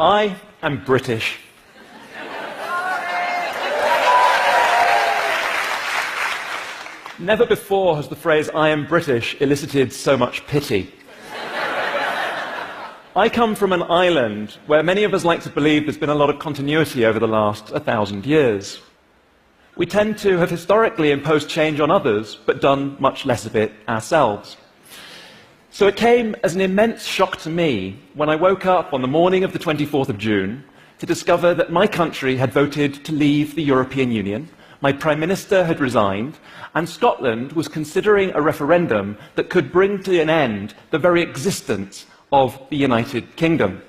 I am British. Never before has the phrase "I am British" elicited so much pity. I come from an island where many of us like to believe there's been a lot of continuity over the last 1,000 years. We tend to have historically imposed change on others, but done much less of it ourselves. So it came as an immense shock to me when I woke up on the morning of the 24th of June to discover that my country had voted to leave the European Union, my Prime Minister had resigned, and Scotland was considering a referendum that could bring to an end the very existence of the United Kingdom.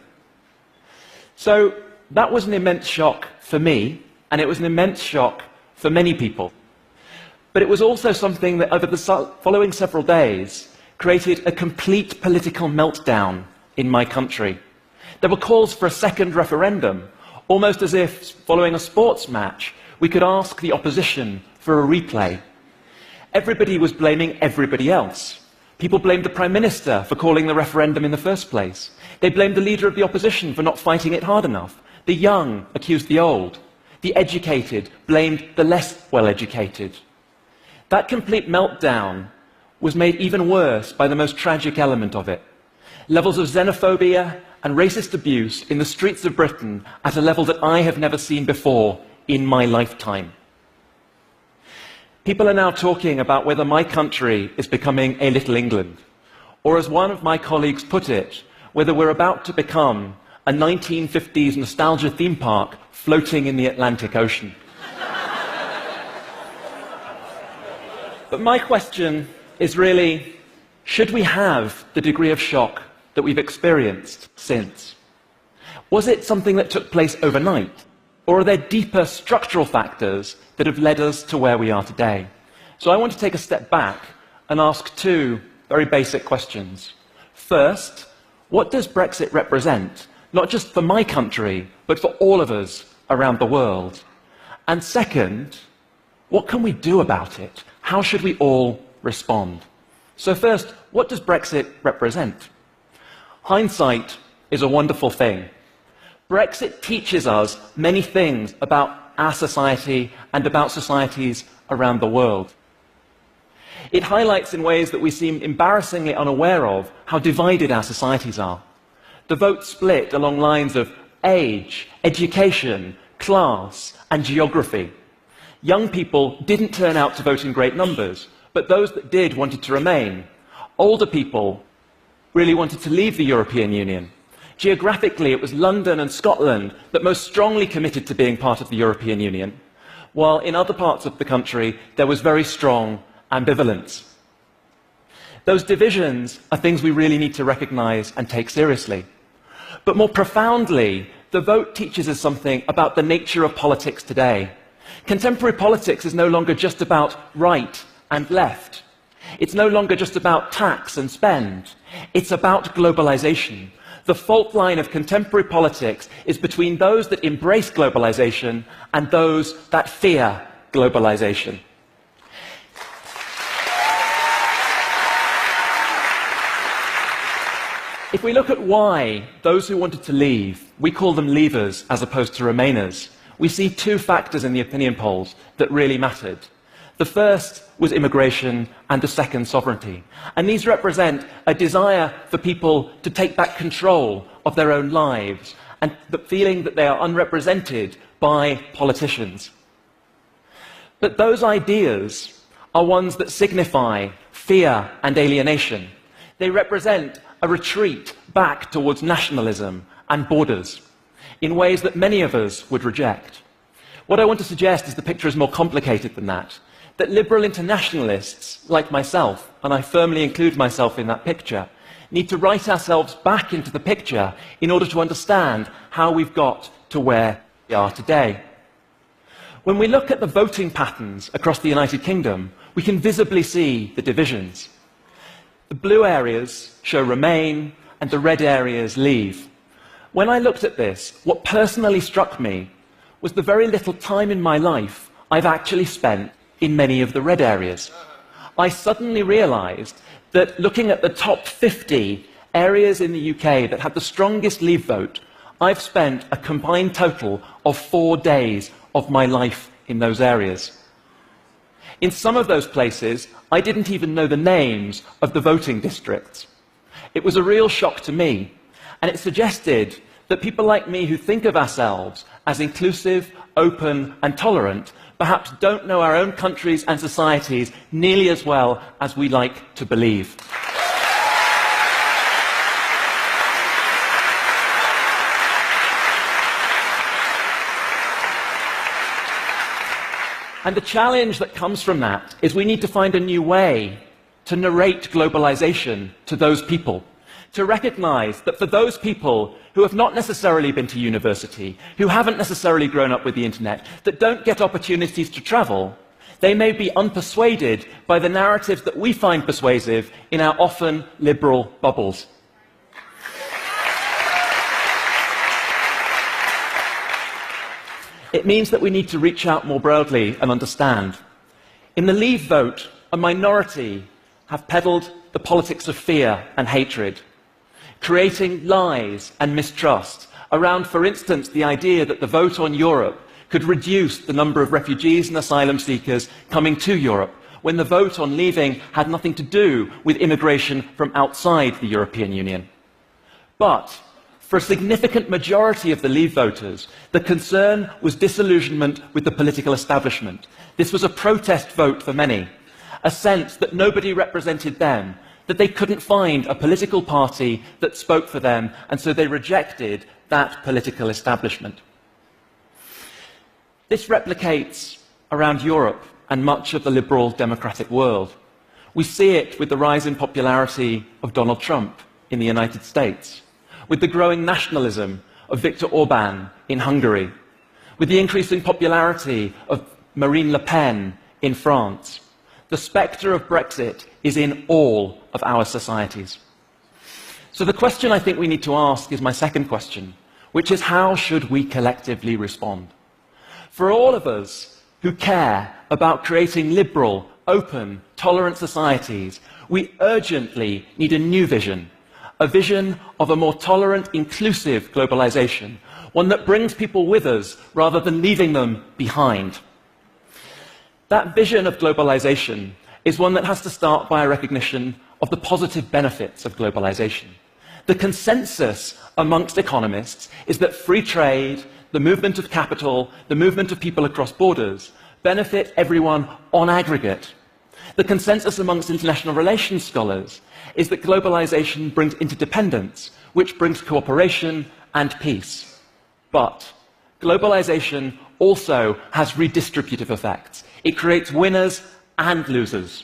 So that was an immense shock for me, and it was an immense shock for many people. But it was also something that over the following several days created a complete political meltdown in my country. There were calls for a second referendum, almost as if, following a sports match, we could ask the opposition for a replay. Everybody was blaming everybody else. People blamed the Prime Minister for calling the referendum in the first place. They blamed the leader of the opposition for not fighting it hard enough. The young accused the old. The educated blamed the less well-educated. That complete meltdown was made even worse by the most tragic element of it. Levels of xenophobia and racist abuse in the streets of Britain at a level that I have never seen before in my lifetime. People are now talking about whether my country is becoming a Little England, or as one of my colleagues put it, whether we're about to become a 1950s nostalgia theme park floating in the Atlantic Ocean. But my question is really, should we have the degree of shock that we've experienced since? Was it something that took place overnight? Or are there deeper structural factors that have led us to where we are today? So I want to take a step back and ask two very basic questions. First, what does Brexit represent, not just for my country, but for all of us around the world? And second, what can we do about it? How should we all respond? So first, what does Brexit represent? Hindsight is a wonderful thing. Brexit teaches us many things about our society and about societies around the world. It highlights in ways that we seem embarrassingly unaware of how divided our societies are. The vote split along lines of age, education, class, and geography. Young people didn't turn out to vote in great numbers, but those that did wanted to remain. Older people really wanted to leave the European Union. Geographically, it was London and Scotland that most strongly committed to being part of the European Union, while in other parts of the country there was very strong ambivalence. Those divisions are things we really need to recognise and take seriously. But more profoundly, the vote teaches us something about the nature of politics today. Contemporary politics is no longer just about right and left. It's no longer just about tax and spend. It's about globalization. The fault line of contemporary politics is between those that embrace globalization and those that fear globalization. If we look at why those who wanted to leave, we call them leavers as opposed to remainers, we see two factors in the opinion polls that really mattered. The first was immigration, and the second, sovereignty. And these represent a desire for people to take back control of their own lives, and the feeling that they are unrepresented by politicians. But those ideas are ones that signify fear and alienation. They represent a retreat back towards nationalism and borders in ways that many of us would reject. What I want to suggest is the picture is more complicated than that. That liberal internationalists, like myself, and I firmly include myself in that picture, need to write ourselves back into the picture in order to understand how we've got to where we are today. When we look at the voting patterns across the United Kingdom, we can visibly see the divisions. The blue areas show remain, and the red areas leave. When I looked at this, what personally struck me was the very little time in my life I've actually spent in many of the red areas. I suddenly realized that looking at the top 50 areas in the UK that had the strongest leave vote, I've spent a combined total of 4 days of my life in those areas. In some of those places, I didn't even know the names of the voting districts. It was a real shock to me, and it suggested that people like me who think of ourselves as inclusive, open, and tolerant perhaps don't know our own countries and societies nearly as well as we like to believe. And the challenge that comes from that is we need to find a new way to narrate globalization to those people, to recognize that for those people who have not necessarily been to university, who haven't necessarily grown up with the internet, that don't get opportunities to travel, they may be unpersuaded by the narratives that we find persuasive in our often liberal bubbles. It means that we need to reach out more broadly and understand. In the Leave vote, a minority have peddled the politics of fear and hatred, creating lies and mistrust around, for instance, the idea that the vote on Europe could reduce the number of refugees and asylum seekers coming to Europe, when the vote on leaving had nothing to do with immigration from outside the European Union. But for a significant majority of the Leave voters, the concern was disillusionment with the political establishment. This was a protest vote for many, a sense that nobody represented them, that they couldn't find a political party that spoke for them, and so they rejected that political establishment. This replicates around Europe and much of the liberal democratic world. We see it with the rise in popularity of Donald Trump in the United States, with the growing nationalism of Viktor Orban in Hungary, with the increasing popularity of Marine Le Pen in France. The spectre of Brexit is in all of our societies. So the question I think we need to ask is my second question, which is how should we collectively respond? For all of us who care about creating liberal, open, tolerant societies, we urgently need a new vision, a vision of a more tolerant, inclusive globalization, one that brings people with us rather than leaving them behind. That vision of globalization is one that has to start by a recognition of the positive benefits of globalization. The consensus amongst economists is that free trade, the movement of capital, the movement of people across borders, benefit everyone on aggregate. The consensus amongst international relations scholars is that globalization brings interdependence, which brings cooperation and peace. But globalization also has redistributive effects. It creates winners and losers.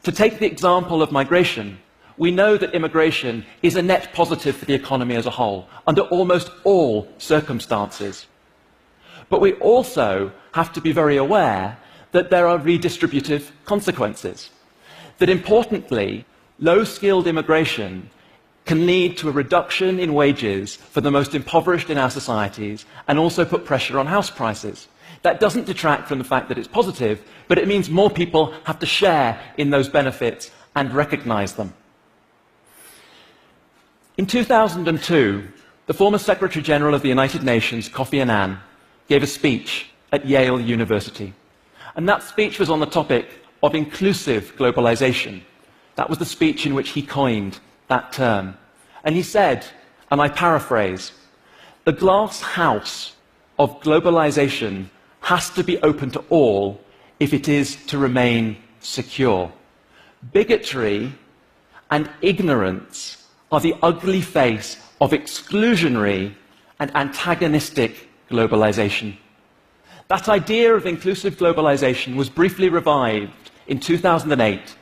To take the example of migration, we know that immigration is a net positive for the economy as a whole, under almost all circumstances. But we also have to be very aware that there are redistributive consequences. That importantly, low-skilled immigration can lead to a reduction in wages for the most impoverished in our societies and also put pressure on house prices. That doesn't detract from the fact that it's positive, but it means more people have to share in those benefits and recognize them. In 2002, the former Secretary General of the United Nations, Kofi Annan, gave a speech at Yale University. And that speech was on the topic of inclusive globalization. That was the speech in which he coined that term. And he said, and I paraphrase, "The glass house of globalization has to be open to all if it is to remain secure. Bigotry and ignorance are the ugly face of exclusionary and antagonistic globalization." That idea of inclusive globalization was briefly revived in 2008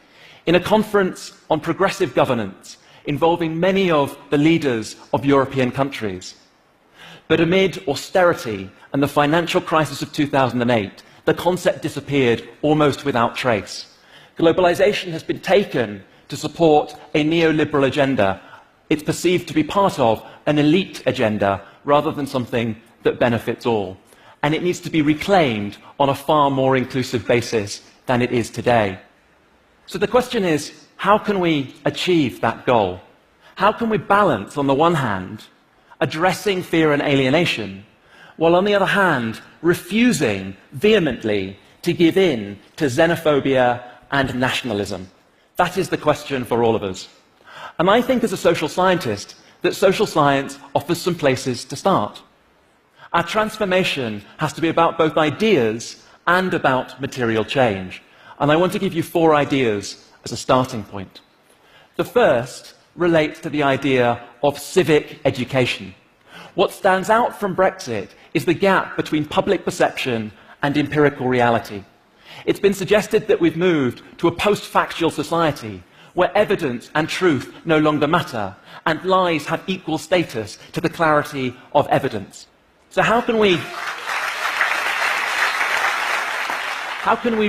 in a conference on progressive governance involving many of the leaders of European countries. But amid austerity and the financial crisis of 2008, the concept disappeared almost without trace. Globalization has been taken to support a neoliberal agenda. It's perceived to be part of an elite agenda rather than something that benefits all. And it needs to be reclaimed on a far more inclusive basis than it is today. So the question is, how can we achieve that goal? How can we balance, on the one hand, addressing fear and alienation, while on the other hand, refusing vehemently to give in to xenophobia and nationalism? That is the question for all of us. And I think as a social scientist that social science offers some places to start. Our transformation has to be about both ideas and about material change. And I want to give you 4 ideas as a starting point. The first relates to the idea of civic education. What stands out from Brexit is the gap between public perception and empirical reality. It's been suggested that we've moved to a post-factual society where evidence and truth no longer matter and lies have equal status to the clarity of evidence. So how can we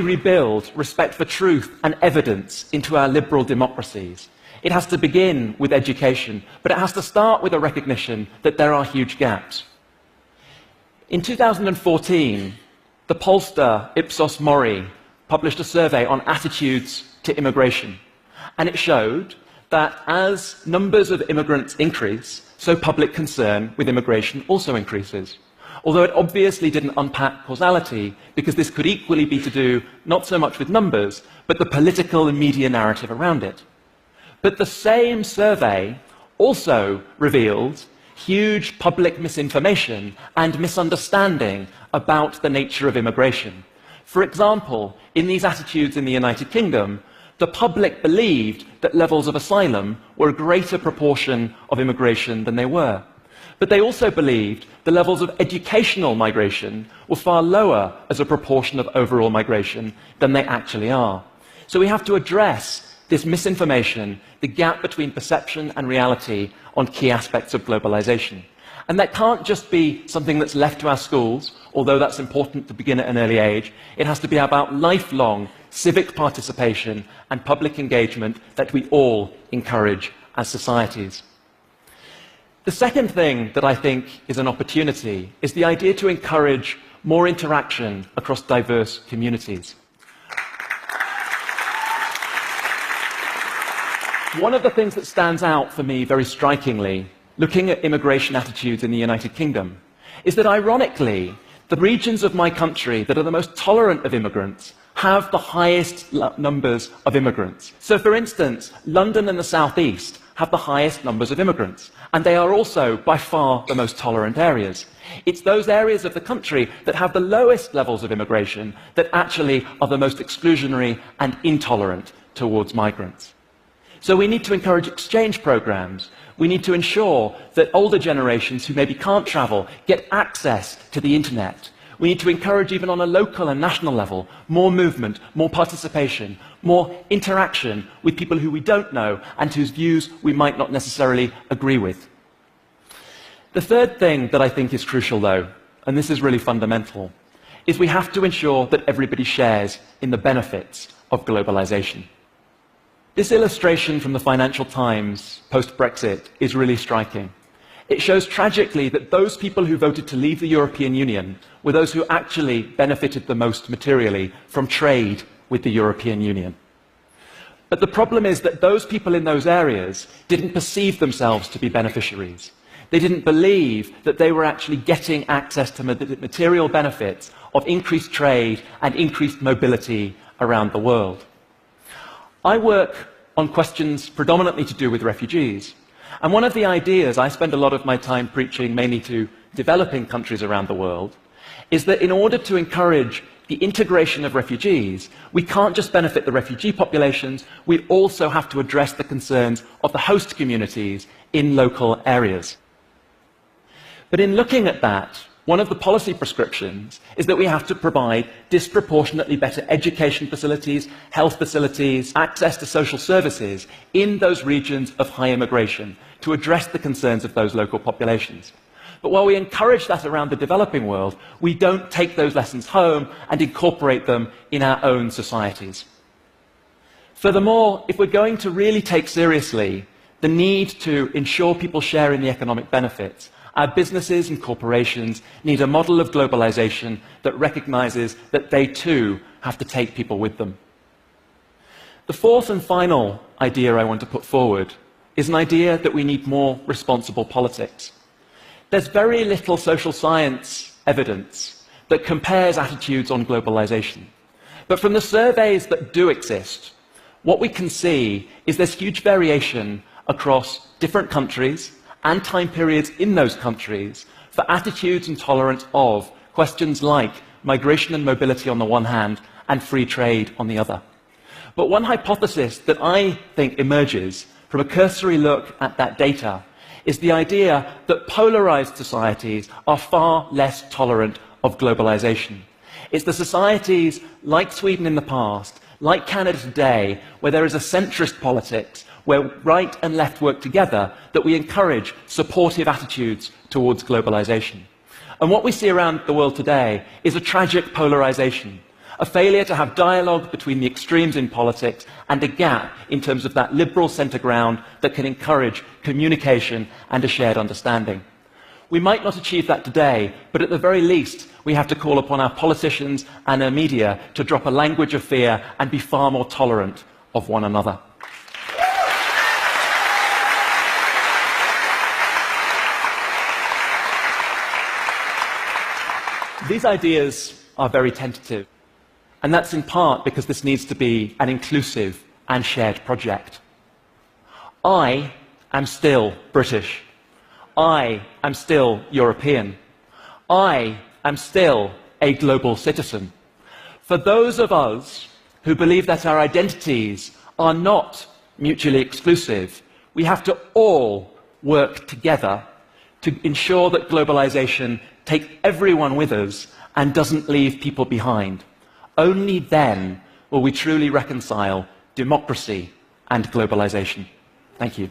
rebuild respect for truth and evidence into our liberal democracies? It has to begin with education, but it has to start with a recognition that there are huge gaps. In 2014, the pollster Ipsos Mori published a survey on attitudes to immigration, and it showed that as numbers of immigrants increase, so public concern with immigration also increases. Although it obviously didn't unpack causality, because this could equally be to do not so much with numbers, but the political and media narrative around it. But the same survey also revealed huge public misinformation and misunderstanding about the nature of immigration. For example, in these attitudes in the United Kingdom, the public believed that levels of asylum were a greater proportion of immigration than they were. But they also believed the levels of educational migration were far lower as a proportion of overall migration than they actually are. So we have to address this misinformation, the gap between perception and reality on key aspects of globalization. And that can't just be something that's left to our schools, although that's important to begin at an early age. It has to be about lifelong civic participation and public engagement that we all encourage as societies. The second thing that I think is an opportunity is the idea to encourage more interaction across diverse communities. One of the things that stands out for me very strikingly, looking at immigration attitudes in the United Kingdom, is that ironically, the regions of my country that are the most tolerant of immigrants have the highest numbers of immigrants. So for instance, London and the South East have the highest numbers of immigrants, and they are also by far the most tolerant areas. It's those areas of the country that have the lowest levels of immigration that actually are the most exclusionary and intolerant towards migrants. So we need to encourage exchange programs. We need to ensure that older generations who maybe can't travel get access to the internet. We need to encourage, even on a local and national level, more movement, more participation, more interaction with people who we don't know and whose views we might not necessarily agree with. The third thing that I think is crucial, though, and this is really fundamental, is we have to ensure that everybody shares in the benefits of globalization. This illustration from the Financial Times post-Brexit is really striking. It shows tragically that those people who voted to leave the European Union were those who actually benefited the most materially from trade with the European Union. But the problem is that those people in those areas didn't perceive themselves to be beneficiaries. They didn't believe that they were actually getting access to material benefits of increased trade and increased mobility around the world. I work on questions predominantly to do with refugees. And one of the ideas I spend a lot of my time preaching, mainly to developing countries around the world, is that in order to encourage the integration of refugees, we can't just benefit the refugee populations, we also have to address the concerns of the host communities in local areas. But in looking at that, one of the policy prescriptions is that we have to provide disproportionately better education facilities, health facilities, access to social services in those regions of high immigration to address the concerns of those local populations. But while we encourage that around the developing world, we don't take those lessons home and incorporate them in our own societies. Furthermore, if we're going to really take seriously the need to ensure people share in the economic benefits, our businesses and corporations need a model of globalization that recognizes that they too have to take people with them. The fourth and final idea I want to put forward is an idea that we need more responsible politics. there's very little social science evidence that compares attitudes on globalization. But from the surveys that do exist, what we can see is there's huge variation across different countries and time periods in those countries for attitudes and tolerance of questions like migration and mobility on the one hand and free trade on the other. But one hypothesis that I think emerges from a cursory look at that data is the idea that polarized societies are far less tolerant of globalization. It's the societies like Sweden in the past, like Canada today, where there is a centrist politics, where right and left work together, that we encourage supportive attitudes towards globalization. And what we see around the world today is a tragic polarization, a failure to have dialogue between the extremes in politics and a gap in terms of that liberal centre ground that can encourage communication and a shared understanding. We might not achieve that today, but at the very least, we have to call upon our politicians and our media to drop a language of fear and be far more tolerant of one another. These ideas are very tentative, and that's in part because this needs to be an inclusive and shared project. I am still British. I am still European. I am still a global citizen. For those of us who believe that our identities are not mutually exclusive, we have to all work together to ensure that globalization takes everyone with us and doesn't leave people behind. Only then will we truly reconcile democracy and globalization. Thank you.